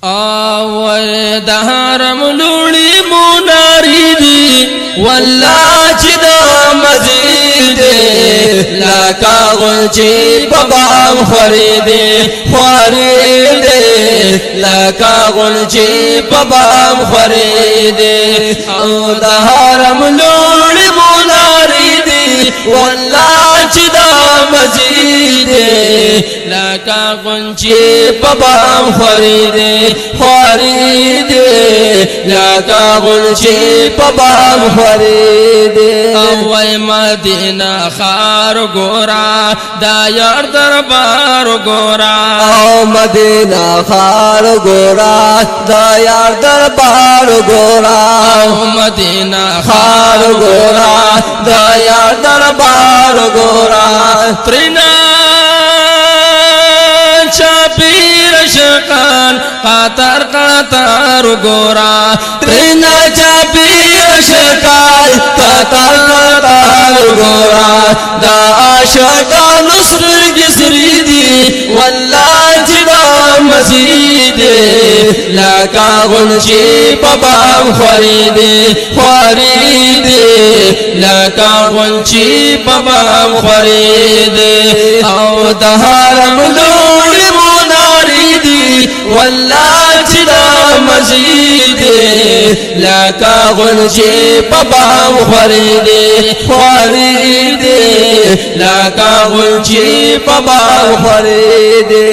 اور د حرم لوړي موناري دي والله چې د مزید لا کا غنچي بابا خريدي لا کا غنچي بابا خريدي او د حرم لوړي موناري دي والله چې د مزید لا کا غنچي بابا خريدي لا کا غنچي بابا خريدي او مدینه خار ګورا دا یار دربار ګورا او مدینه خار ګورا دا یار دربار ګورا او مدینه خار ګورا دا یار دربار ګورا ترنا چاپیر شکان قطر قطر ګورا ترنا چاپیر شکان قطر قطر ګورا دا عاشقان نصر جسری دی والله جدا مزید لا کا غنچي بابا خريدي لا کا غنچي بابا خريدي او د حرم لوړي موناري دي والله جدا مزید لا کا غنچي بابا خريدي لا کا غنچي بابا خريدي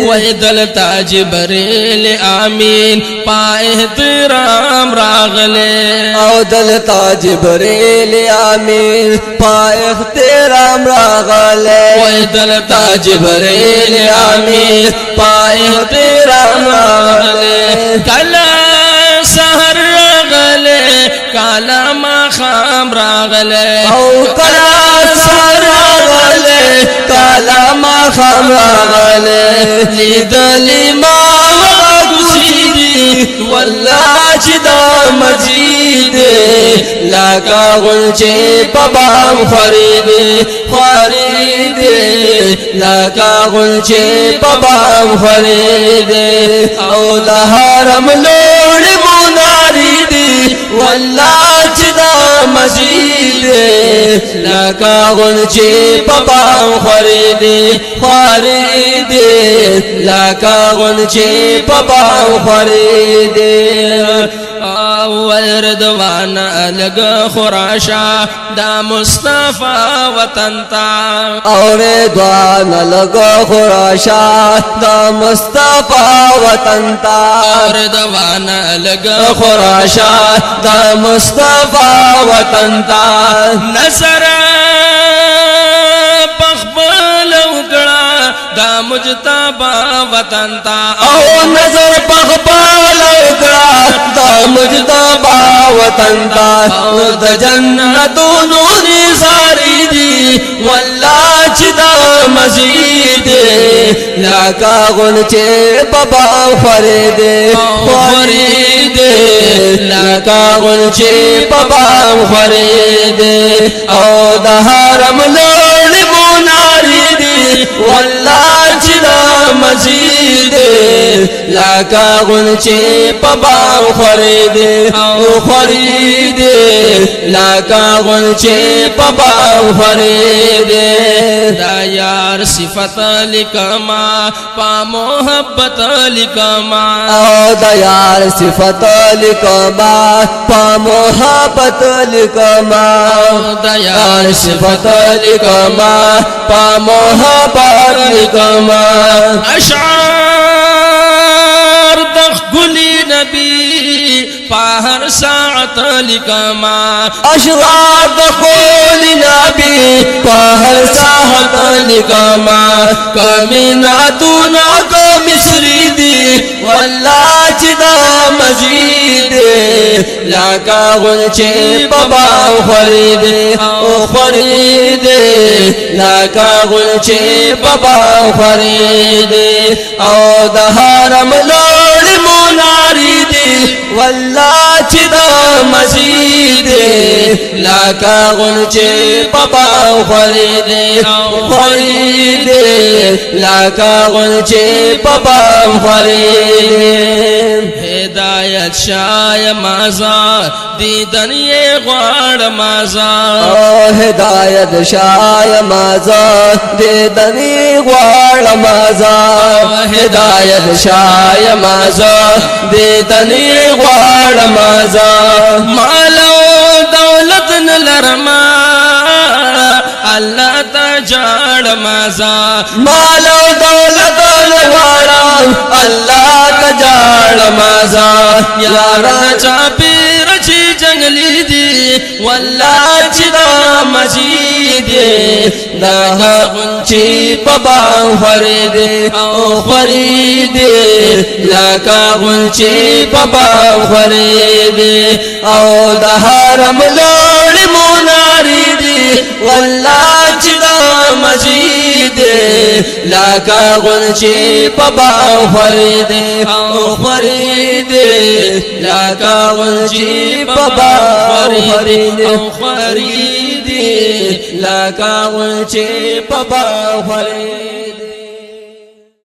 ويدل تاج بريل امين پا احترام راغله او دل تاج بريل امين پا احترام راغله ويدل تاج بريل امين پا احترام راغله کلا سحر راغله کلا ما خام راغله او کلا سحر راغله کلا ما خام راغله لیدلی ما والله جدا مجید لا کا غنچي بابا خريدي لا کا غنچي بابا خريدي او د حرم لوړي موناري دي والله جدا مجید لا کا غنچي بابا خريدي لا کا غنچي بابا خريدي ورضوان الگ خراشا دا مصطفى وطن تا رضوان الگ خراشا دا مصطفى وطن تا رضوان الگ خراشا دا مصطفى وطن تا نصر بخبل وکړه دا مجتبا وطن تا او نظر بخبل وکړه دا مجتبا وطن تا او د جنتونو نثاری دي والله چې دا مزید لا کا غنچي بابا خريدي لا کا غنچي بابا خريدي او د حرم لوړي موناري دي والله چې دا مزید لا کا غنچي بابا خريدي لا کا غنچي بابا خريدي دا یار صفت لکما پا محبت لکما او دا یار صفت لکما پا محبت لکما او دا یار صفت لکما پا محبت لکما اشعار دخلی نبی پاہر ساعت لکما اشعار دخلی نبی پاہر ساعت لکما کمیناتونا کو مصری دی والله چې دا مزید لا کا غنچي بابا خريدي لا کا غنچي بابا خريدي او د حرم لوړي موناري دي والله چې دا مزید لا کا غنچي بابا خريدي لا کا غنچي بابا خريدي هدایت شای مازا دیدن یې غواړم مازا هدایت شای مازا دیدن یې غواړم مازا هدایت شای مازا دیدن یې غواړم مازا مال او دولت نلرما الله ته جاړ مازا مال او دولت نغواړم الله ته جاړم مازا یارا چا پیر چې جنگلی دی والله چې دا مسجد دا غنچی پبا خرید او خرید لکا غنچی پبا خرید او د حرم لوړ مناری دی والله چې دا مسجد لکا غنچی پبا خرید او خرید لکا غنچی پبا خرید او خرید لکا غنچی پبا خرید